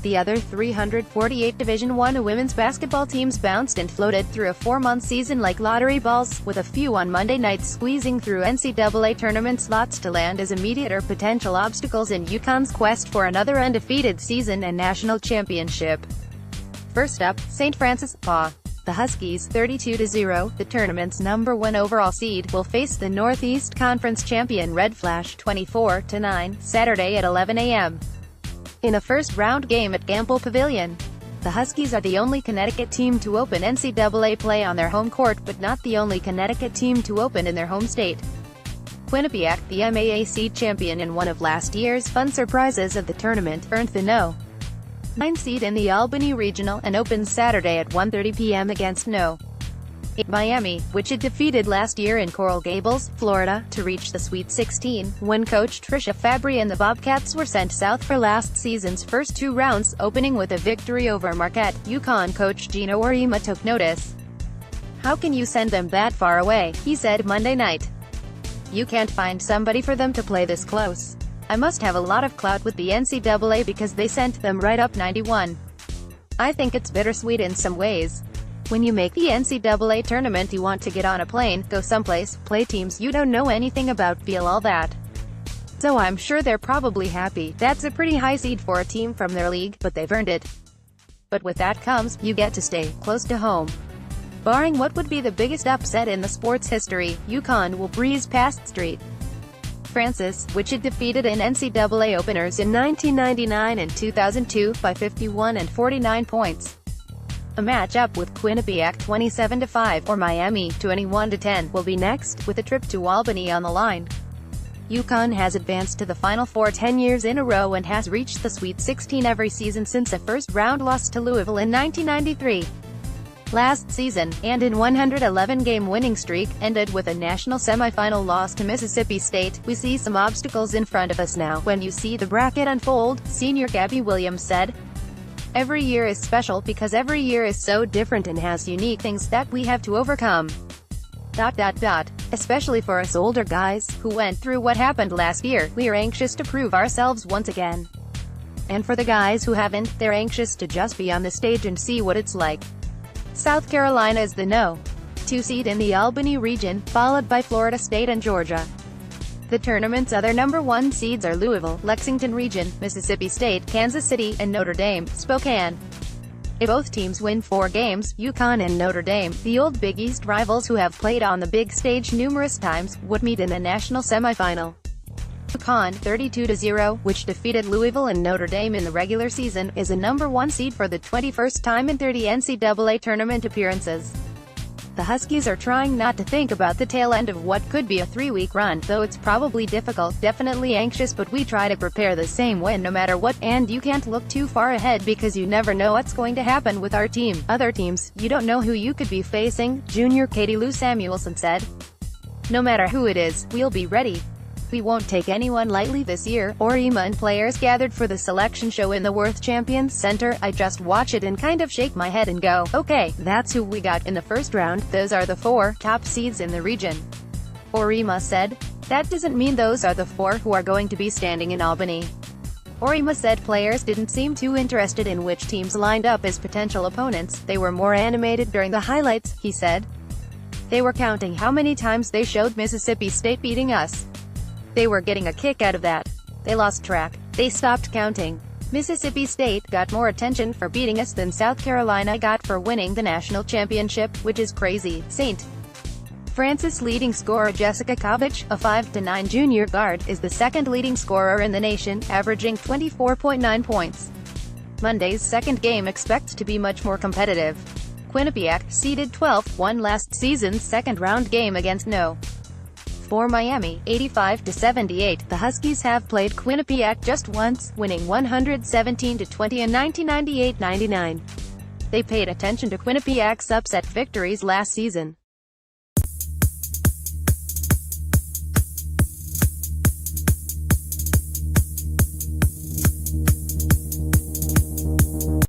The other 348 Division I women's basketball teams bounced and floated through a 4-month season like lottery balls, with a few on Monday nights squeezing through NCAA tournament slots to land as immediate or potential obstacles in UConn's quest for another undefeated season and national championship. First up, St. Francis, PA. The Huskies, 32-0, the tournament's #1 overall seed, will face the Northeast Conference champion Red Flash, 24-9, Saturday at 11 a.m. in a first-round game at Gamble Pavilion. The Huskies are the only Connecticut team to open NCAA play on their home court, but not the only Connecticut team to open in their home state. Quinnipiac, the MAA seed champion and one of last year's fun surprises of the tournament, earned the No. 9 seed in the Albany Regional, and opens Saturday at 1:30 p.m. against No. 8 Miami, which it defeated last year in Coral Gables, Florida, to reach the Sweet 16, when coach Tricia Fabry and the Bobcats were sent south for last season's first 2 rounds, opening with a victory over Marquette. UConn coach Gino Auriemma took notice. "How can you send them that far away?" he said Monday night. "You can't find somebody for them to play this close. I must have a lot of clout with the NCAA because they sent them right up 91. I think it's bittersweet in some ways. When you make the NCAA tournament you want to get on a plane, go someplace, play teams you don't know anything about, feel all that. So I'm sure they're probably happy. That's a pretty high seed for a team from their league, but they've earned it. But with that comes, you get to stay close to home. Barring what would be the biggest upset in the sport's history, UConn will breeze past St. Francis, which it defeated in NCAA openers in 1999 and 2002, by 51 and 49 points. A matchup with Quinnipiac 27-5, or Miami 21-10, will be next, with a trip to Albany on the line. UConn has advanced to the Final Four 10 years in a row and has reached the Sweet 16 every season since a first-round loss to Louisville in 1993. Last season, and in 111-game winning streak, ended with a national semifinal loss to Mississippi State. "We see some obstacles in front of us now. When you see the bracket unfold," senior Gabby Williams said. "Every year is special because every year is so different and has unique things that we have to overcome. Especially for us older guys, who went through what happened last year, we are anxious to prove ourselves once again. And for the guys who haven't, they're anxious to just be on the stage and see what it's like." South Carolina is the No. 2 seed in the Albany region, followed by Florida State and Georgia. The tournament's other #1 seeds are Louisville, Lexington region, Mississippi State, Kansas City, and Notre Dame, Spokane. If both teams win 4 games, UConn and Notre Dame, the old Big East rivals who have played on the big stage numerous times, would meet in a national semifinal. UConn, 32-0, which defeated Louisville and Notre Dame in the regular season, is a #1 seed for the 21st time in 30 NCAA tournament appearances. The Huskies are trying not to think about the tail end of what could be a 3-week run, though it's probably difficult, definitely anxious, but we try to prepare the same way no matter what, and you can't look too far ahead because you never know what's going to happen with our team. Other teams, you don't know who you could be facing, junior Katie Lou Samuelson said. "No matter who it is, we'll be ready. We won't take anyone lightly this year." Auriemma and players gathered for the selection show in the Worth Champions Center. "I just watch it and kind of shake my head and go, okay, that's who we got in the first round. Those are the 4 top seeds in the region," Auriemma said. "That doesn't mean those are the 4 who are going to be standing in Albany." Auriemma said players didn't seem too interested in which teams lined up as potential opponents. "They were more animated during the highlights," he said. "They were counting how many times they showed Mississippi State beating us. They were getting a kick out of that. They lost track. They stopped counting. Mississippi State got more attention for beating us than South Carolina got for winning the national championship, which is crazy." St. Francis leading scorer Jessica Kovich, a 5'9" junior guard, is the second leading scorer in the nation, averaging 24.9 points. Monday's second game expects to be much more competitive. Quinnipiac, seeded 12th, won last season's second-round game against No. 4 Miami, 85-78. The Huskies have played Quinnipiac just once, winning 117-20 in 1998-99. They paid attention to Quinnipiac's upset victories last season.